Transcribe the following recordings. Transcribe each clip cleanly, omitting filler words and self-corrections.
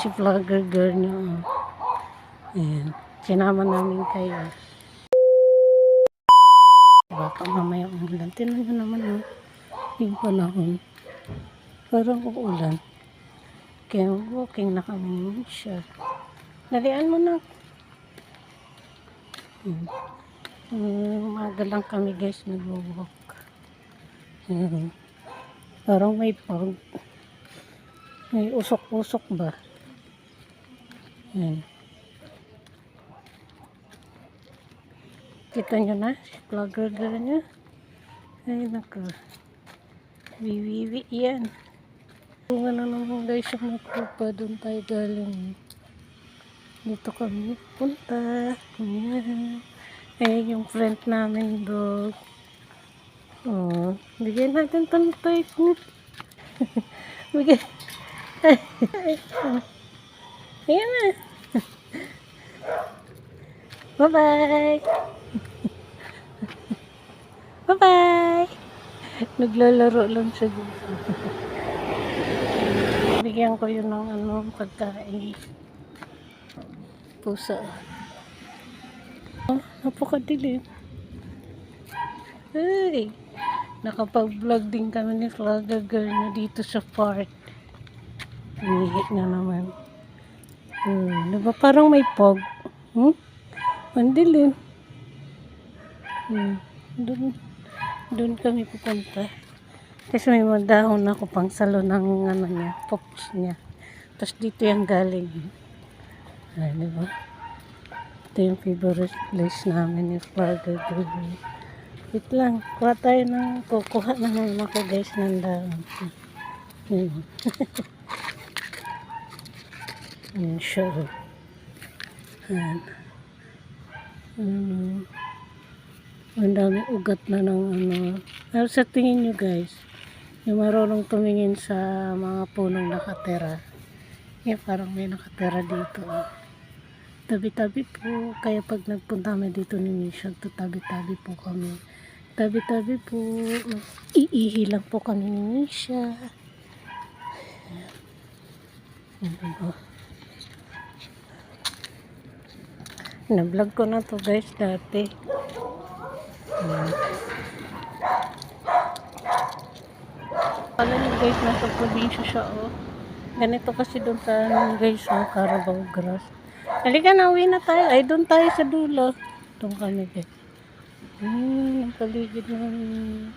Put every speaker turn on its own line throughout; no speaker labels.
si vlogger girl niyo. Ayan. Sinama namin kayo. Baka mamaya umulan. Tinan nyo naman yung panahon. Parang uulan. Kaya walking na kami siya. Dalian mo na. Umaga lang kami guys nag-walk. Parang may pag. May usok-usok ba? Ayan. Kita nyo na, si vlogger girl niya. Ay, naka. Wiwiwi yan. Kung ano naman guys, yung magpupa, doon tayo galing. Dito kami punta. Ayan. Ayan yung friend namin, dog. Oh, bigyan natin itong toys niya. Bigyan. Ayan na. Bye-bye. Bye-bye. Naglalaro lang siya dito. Bigyan ko yun ng pagkain. Pusa. Oh, napakadilim. Hey, nakapag-vlog din kami ni vlogger girl na dito sa park. Umihit na naman. Diba parang may fog? Ang dilim. Doon kami pupunta. Kasi may mga dahon ako pang salo ng ano niya, pops niya. Tapos dito yung galing. Ay, diba? Ito yung favorite place namin ni vlogger girl. Wait lang, kukuha na naman ako guys ng dahon. Ayan siya. Ayan. Ang dami ugat na ng ano. Pero sa tingin nyo guys, yung marunong tumingin sa mga punong nakatira. Yan, parang may nakatira dito. Tabi-tabi po. Kaya pag nagpunta kami dito ni Misha, tabi-tabi po kami. Tabi-tabi po. Iihi lang po kami ni Misha. Na-vlog ko na to guys dati. Alam niyo guys, nasa probinsya siya Ganito kasi doon sa guys Carabao Grass. Halika na, uwi na tayo. Ay, doon tayo sa dulo. Doon kami guys. Ang paligid namin.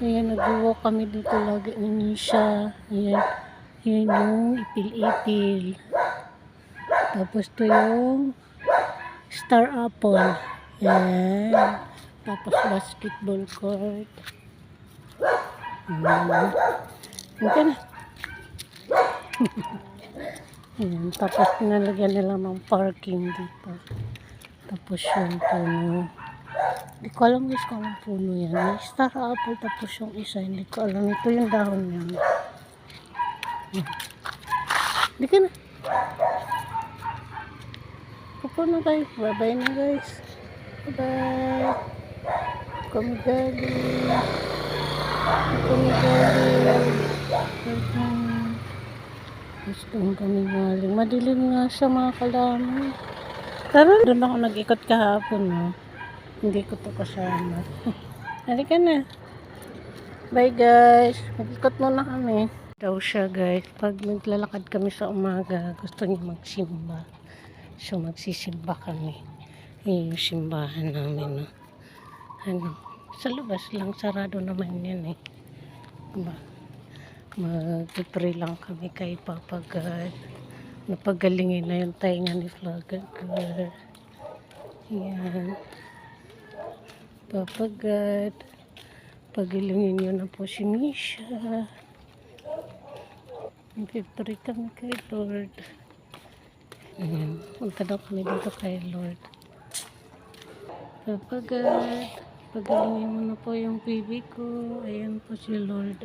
Ayan, nag-walk kami dito lagi ni Misha. Ayan. Ayan yung ipil-ipil. Tapos to yung Star Apple. Ayan. Tapos basketball court. Ayan. Ayan. Tapos pinalagyan nila ng parking dito. Tapos yung puno. Hindi ko alam guys kung anong puno yan. May Star Apple tapos yung isa. Hindi ko alam. Ito yung dahon yan. Hindi ka na. Pupo na tayo. Bye-bye na guys. Bye-bye. Kami galing. Kami galing. Gusto kami galing. Madilim nga siya mga kalaman. Pero doon ako nag-ikot kahapon. Hindi ko to kasama. Halika na. Bye guys. Mag-ikot muna kami. Daw siya guys. Pag naglalakad kami sa umaga, gusto niya magsimba. So magsisimba kami. Yung simbahan namin. Sa labas lang, sarado naman yan diba? Mag-pray lang kami kay Papa God. Napagalingin na yung tainga ni vlogger girl. Yan. Papa God, pagilingin nyo na po si Misha. Mag-pray kami kay Lord. Ayan. Punta daw kami dito kay Lord. Papa God, pagalingin mo na po yung baby ko. Ayan po si Lord.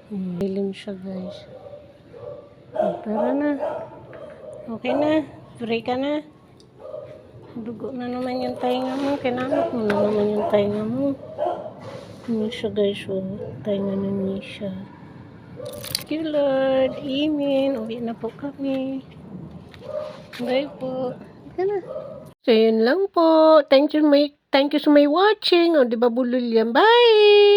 Dilim siya guys. Tara na. Okay na. Pray ka na. Dugo na naman yung tainga mo. Kinamot mo na naman yung tainga mo. Ano siya guys. Tainga na niya siya. Thank you, Lord. Amen. Uwi na po kami. Bye po. Ika na. So, yun lang po. Thank you so much watching. O, di ba bulol yan? Bye!